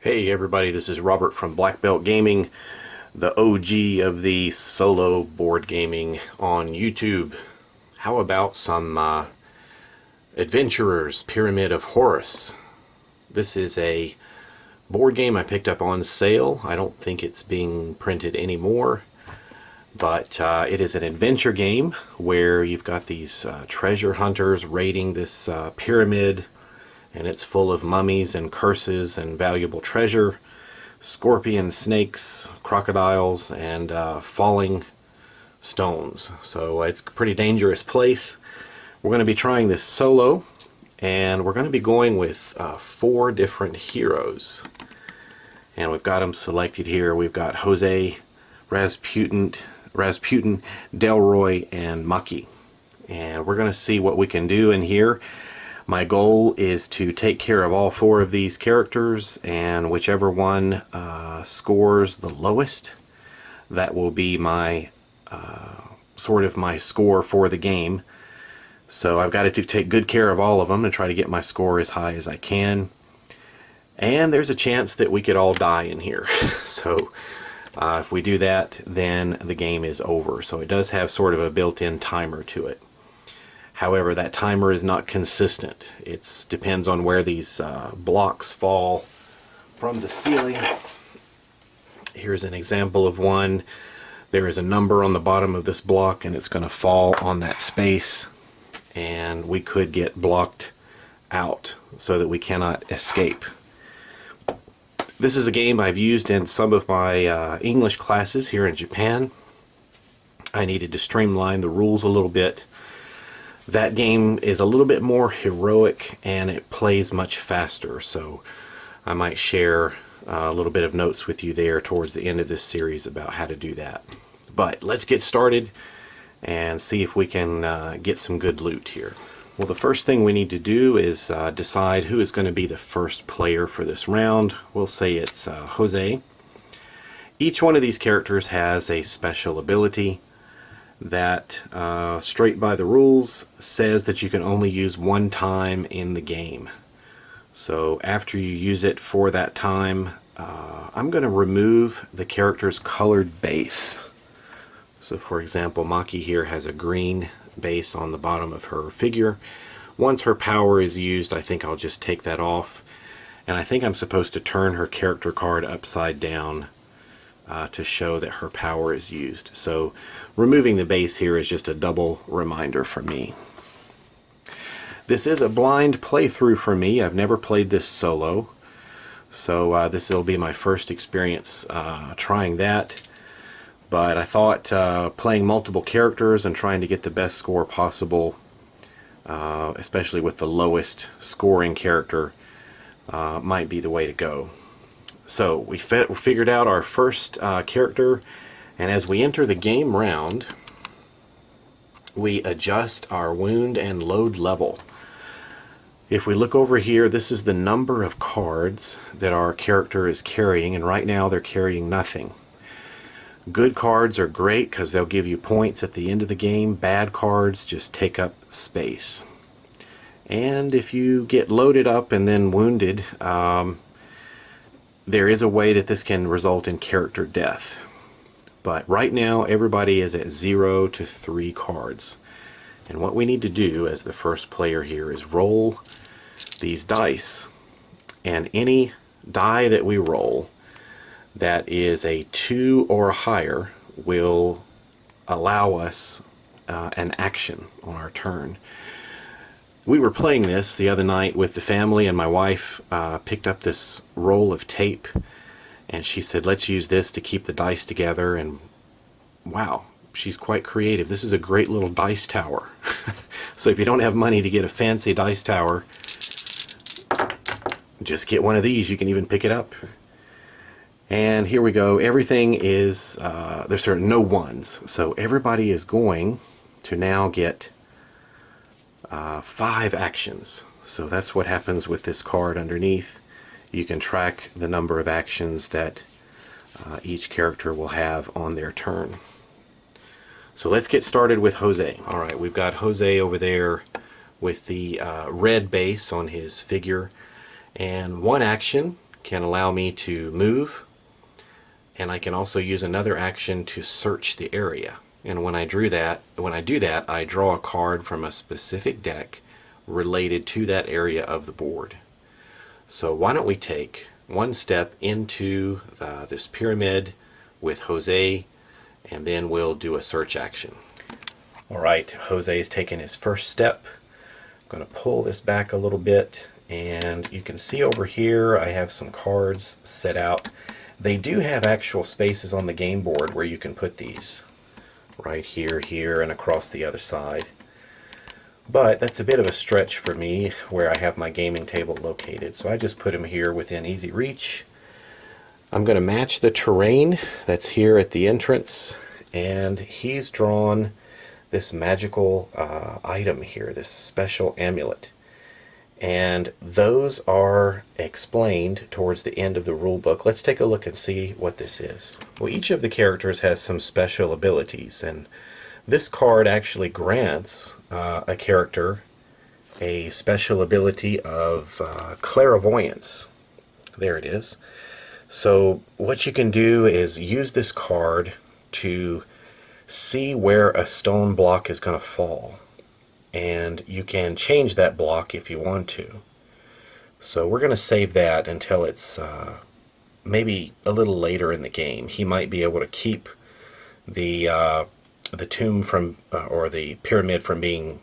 Hey everybody, this is Robert from Black Belt Gaming, the OG of the solo board gaming on YouTube. How about some Adventurers Pyramid of Horus? This is a board game I picked up on sale. I don't think it's being printed anymore, but it is an adventure game where you've got these treasure hunters raiding this pyramid, and it's full of mummies and curses and valuable treasure, scorpions, snakes, crocodiles, and falling stones. So it's a pretty dangerous place. We're going to be trying this solo, and we're going to be going with 4 different heroes. And we've got them selected here. We've got Jose, Rasputin, Delroy, and Maki. And we're going to see what we can do in here. My goal is to take care of all 4 of these characters, and whichever one scores the lowest, that will be my sort of my score for the game. So I've got to take good care of all of them and try to get my score as high as I can. And there's a chance that we could all die in here. So if we do that, then the game is over. So it does have sort of a built-in timer to it. However, that timer is not consistent. It depends on where these blocks fall from the ceiling. Here's an example of one. There is a number on the bottom of this block, and it's going to fall on that space, and we could get blocked out so that we cannot escape. This is a game I've used in some of my English classes here in Japan. I needed to streamline the rules a little bit. That game is a little bit more heroic, and it plays much faster, so I might share a little bit of notes with you there towards the end of this series about how to do that. But let's get started and see if we can get some good loot here. Well, the first thing we need to do is decide who is going to be the first player for this round. We'll say it's Jose. Each one of these characters has a special ability that, straight by the rules, says that you can only use 1 time in the game. So after you use it for that time, I'm going to remove the character's colored base. So for example, Maki here has a green base on the bottom of her figure. Once her power is used, I think I'll just take that off. And I think I'm supposed to turn her character card upside down to show that her power is used. So removing the base here is just a double reminder for me. This is a blind playthrough for me. I've never played this solo, so this will be my first experience trying that. But I thought playing multiple characters and trying to get the best score possible, especially with the lowest scoring character, might be the way to go. So we figured out our first character, and as we enter the game round, we adjust our wound and load level. If we look over here, this is the number of cards that our character is carrying, and right now they're carrying nothing. Good cards are great because they'll give you points at the end of the game. Bad cards just take up space. And if you get loaded up and then wounded, there is a way that this can result in character death. But right now everybody is at 0 to 3 cards. And what we need to do as the first player here is roll these dice. And any die that we roll that is a 2 or higher will allow us an action on our turn. We were playing this the other night with the family, and my wife picked up this roll of tape, and she said, let's use this to keep the dice together. And wow, she's quite creative. This is a great little dice tower. So if you don't have money to get a fancy dice tower, just get one of these. You can even pick it up. And here we go. Everything is, there's no ones. So everybody is going to now get 5 actions. So that's what happens with this card underneath. You can track the number of actions that each character will have on their turn. So let's get started with Jose. Alright, we've got Jose over there with the red base on his figure, and 1 action can allow me to move, and I can also use another action to search the area. And when I do that, I draw a card from a specific deck related to that area of the board. So why don't we take one step into this pyramid with Jose, and then we'll do a search action. Alright, Jose's taken his first step. I'm going to pull this back a little bit, and you can see over here I have some cards set out. They do have actual spaces on the game board where you can put these. Right here, here, and across the other side. But that's a bit of a stretch for me where I have my gaming table located, so I just put him here within easy reach. I'm going to match the terrain that's here at the entrance, and he's drawn this magical item here, this special amulet. And those are explained towards the end of the rule book. Let's take a look and see what this is. Well, each of the characters has some special abilities, and this card actually grants a character a special ability of clairvoyance. There it is. So what you can do is use this card to see where a stone block is going to fall. And you can change that block if you want to. So we're going to save that until it's maybe a little later in the game. He might be able to keep the tomb from, or the pyramid from being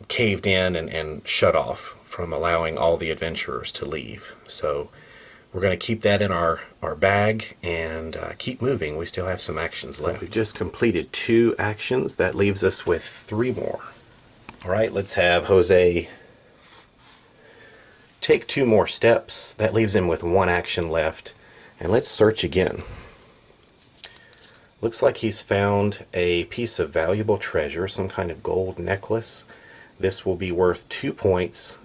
caved in and shut off from allowing all the adventurers to leave. So we're going to keep that in our bag and keep moving. We still have some actions left. We've just completed 2 actions. That leaves us with 3 more. Alright, let's have Jose take 2 more steps. That leaves him with 1 action left. And let's search again. Looks like he's found a piece of valuable treasure, some kind of gold necklace. This will be worth 2 points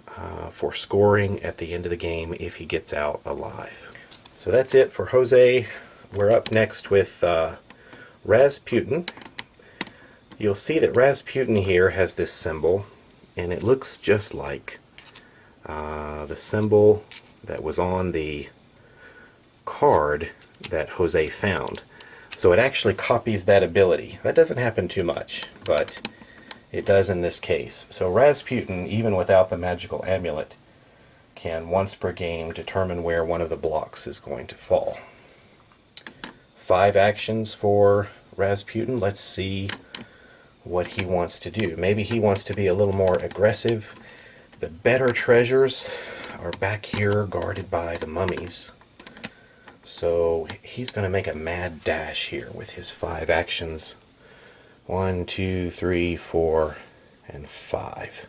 for scoring at the end of the game if he gets out alive. So that's it for Jose. We're up next with Rasputin. You'll see that Rasputin here has this symbol, and it looks just like the symbol that was on the card that Jose found. So it actually copies that ability. That doesn't happen too much, but it does in this case. So Rasputin, even without the magical amulet, can once per game determine where one of the blocks is going to fall. 5 actions for Rasputin. Let's see what he wants to do. Maybe he wants to be a little more aggressive. The better treasures are back here guarded by the mummies. So he's going to make a mad dash here with his 5 actions. 1, 2, 3, 4, and 5.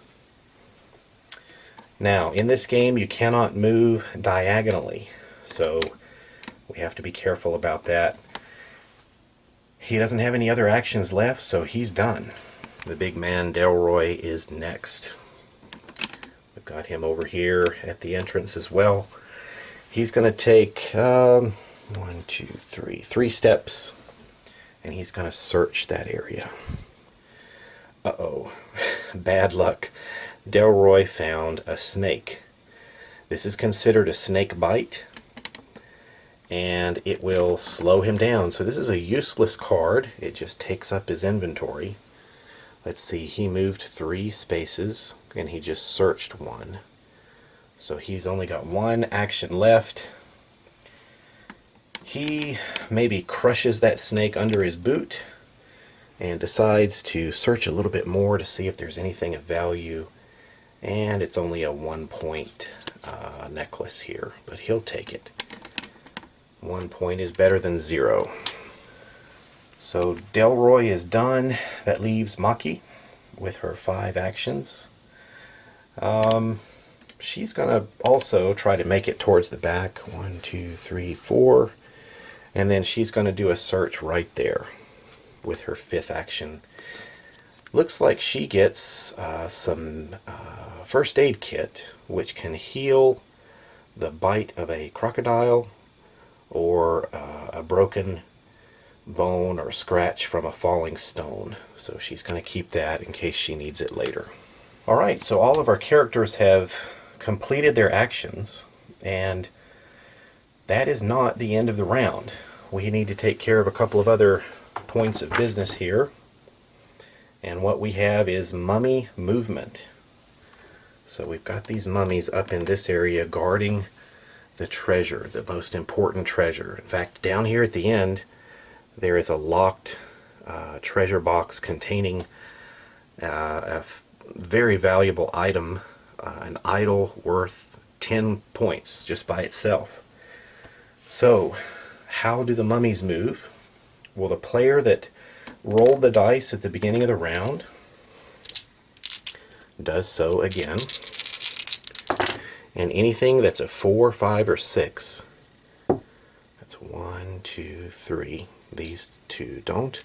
Now, in this game, you cannot move diagonally, so we have to be careful about that. He doesn't have any other actions left, so he's done. The big man, Delroy, is next. We've got him over here at the entrance as well. He's going to take 1, 2, 3 steps. And he's going to search that area. Uh-oh. Bad luck. Delroy found a snake. This is considered a snake bite, and it will slow him down. So this is a useless card. It just takes up his inventory. Let's see, he moved 3 spaces, and he just searched 1. So he's only got 1 action left. He maybe crushes that snake under his boot and decides to search a little bit more to see if there's anything of value. And it's only a 1-point necklace here, but he'll take it. 1 point is better than 0. So Delroy is done. That leaves Maki with her 5 actions. She's going to also try to make it towards the back. 1, 2, 3, 4. And then she's going to do a search right there with her 5th action. Looks like she gets some first aid kit, which can heal the bite of a crocodile or a broken bone or scratch from a falling stone. So she's going to keep that in case she needs it later. Alright, so all of our characters have completed their actions, And that is not the end of the round. We need to take care of a couple of other points of business here. And what we have is mummy movement. So we've got these mummies up in this area guarding the treasure, the most important treasure. In fact, down here at the end, there is a locked treasure box containing a very valuable item, an idol worth 10 points just by itself. So, how do the mummies move? Well, the player that rolled the dice at the beginning of the round does so again. And anything that's a 4, 5, or 6, that's 1, 2, 3. These two don't.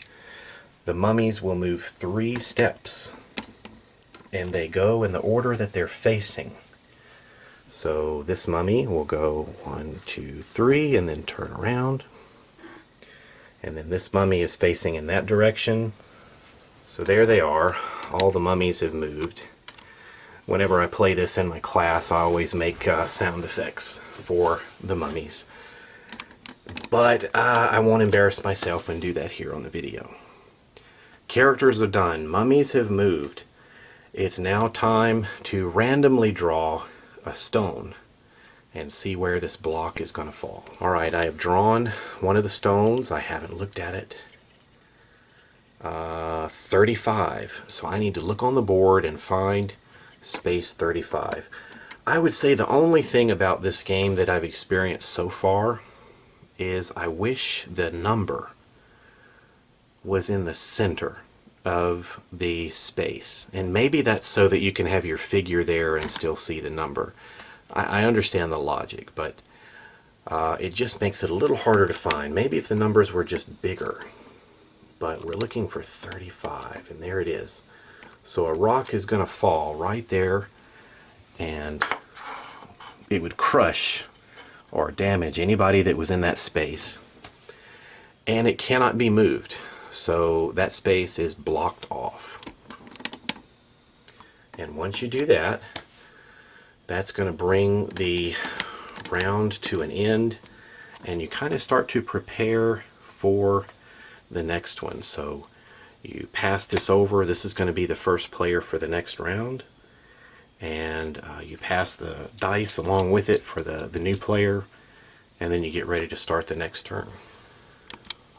The mummies will move 3 steps, and they go in the order that they're facing. So this mummy will go 1, 2, 3, and then turn around. And then this mummy is facing in that direction. So there they are. All the mummies have moved. Whenever I play this in my class, I always make sound effects for the mummies. But I won't embarrass myself and do that here on the video. Characters are done. Mummies have moved. It's now time to randomly draw a stone and see where this block is going to fall. Alright, I have drawn one of the stones. I haven't looked at it. 35. So I need to look on the board and find space 35. I would say the only thing about this game that I've experienced so far is I wish the number was in the center of the space. And maybe that's so that you can have your figure there and still see the number. I understand the logic, but it just makes it a little harder to find. Maybe if the numbers were just bigger. But we're looking for 35, and there it is. So a rock is going to fall right there, and it would crush or damage anybody that was in that space. And it cannot be moved, so that space is blocked off. And once you do that, that's going to bring the round to an end, and you kind of start to prepare for the next one. So you pass this over. This is going to be the first player for the next round, and you pass the dice along with it for the new player, and then you get ready to start the next turn.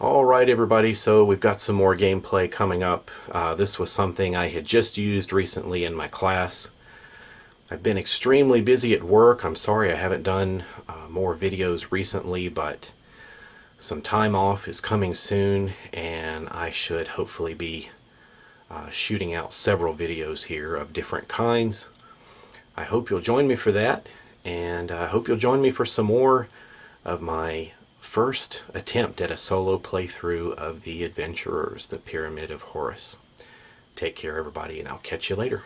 Alright everybody, so we've got some more gameplay coming up. This was something I had just used recently in my class. I've been extremely busy at work. I'm sorry I haven't done more videos recently, but some time off is coming soon, and I should hopefully be shooting out several videos here of different kinds. I hope you'll join me for that, and I hope you'll join me for some more of my first attempt at a solo playthrough of the Adventurers, the Pyramid of Horus. Take care everybody, and I'll catch you later.